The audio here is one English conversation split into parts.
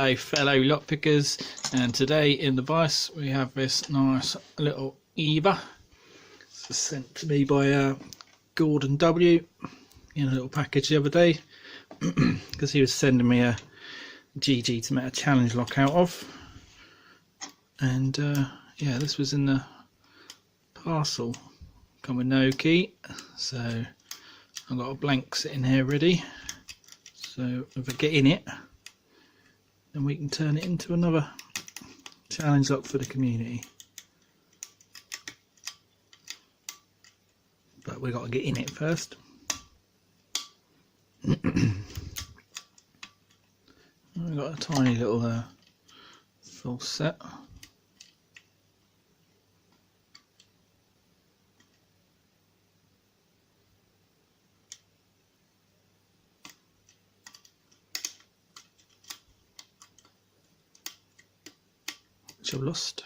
Hello fellow lockpickers, and today in the vise we have this nice little EVVA. This was sent to me by Gordon W in a little package the other day because he was sending me a GG to make a challenge lock out of, and yeah, this was in the parcel, come with no key, so I've got a blank sitting here ready, so if I get in it then we can turn it into another challenge lock for the community. But we've got to get in it first. We've got a tiny little full set. Which I've lost.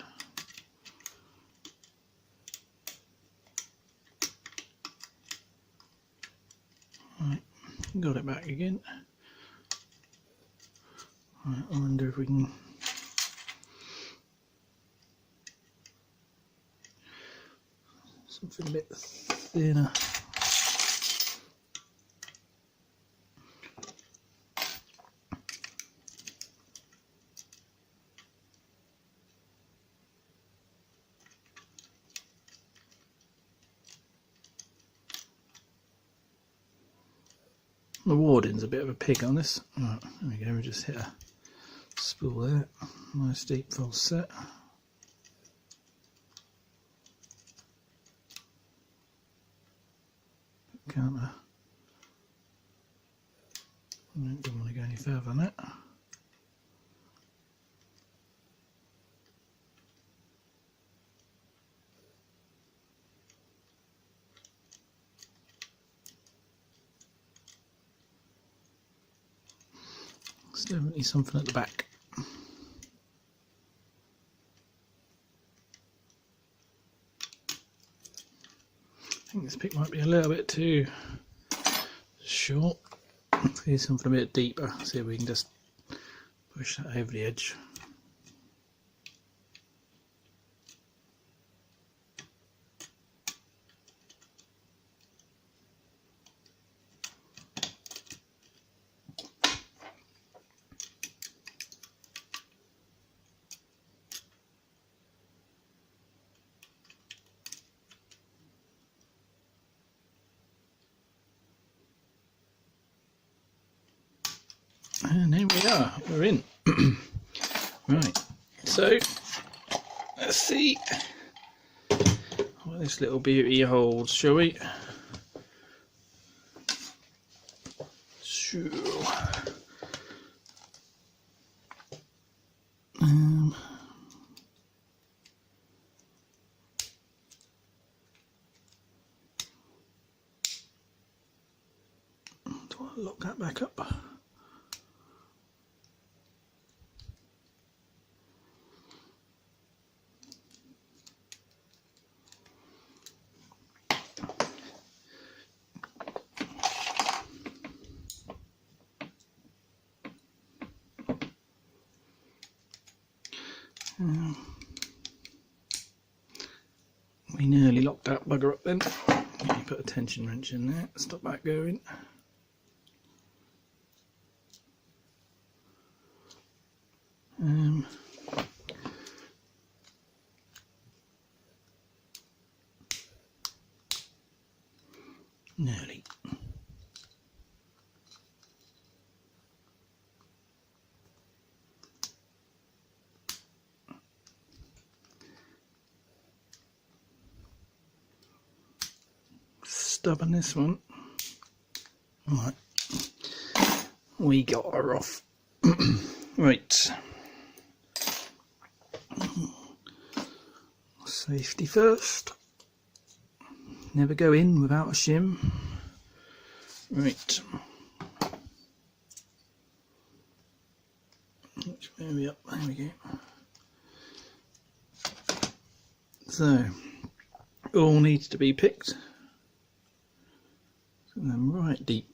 Right, got it back again. Right, I wonder if we can something a bit thinner. The warding's a bit of a pig on this. Right, there we go, we just hit a spool there. Nice deep full set. Can't I don't want to go any further than that. There's definitely something at the back. I think this pick might be a little bit too short. Here's something a bit deeper. See if we can just push that over the edge. And here we are, we're in. Right, so let's see what this little beauty holds, shall we? Sure. Do I lock that back up? We nearly locked that bugger up then. You put a tension wrench in there, stop that going. Nearly. Stubborn this one. Alright, we got her off. Right, safety first, never go in without a shim. Right, which way are we up? There we go. So all needs to be picked. And then right deep.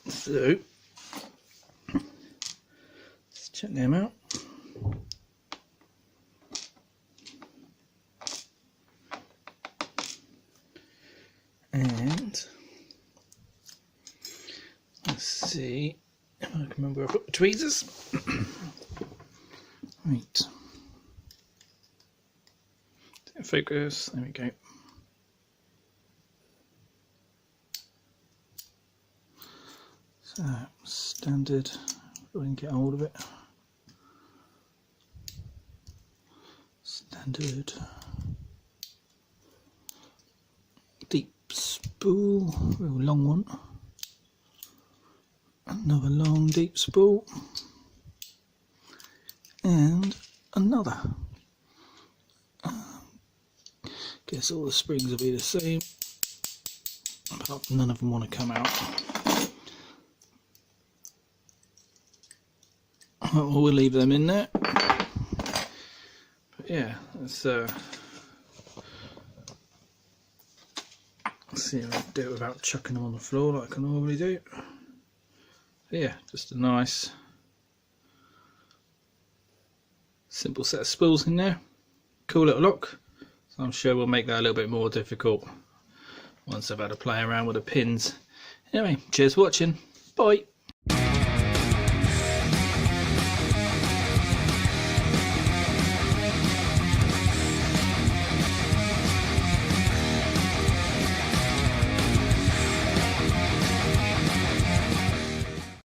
So let's check them out. And let's see if I can remember where I put the tweezers. Right. Focus, there we go. So, standard, we can get hold of it. Standard deep spool, real long one. Another long deep spool. And another. Guess all the springs will be the same, but none of them want to come out. We'll leave them in there. But yeah, let's see if I can do it without chucking them on the floor like I normally do. But yeah, just a nice simple set of spools in there. Cool little lock. So I'm sure we'll make that a little bit more difficult once I've had a play around with the pins. Anyway, cheers for watching. Bye.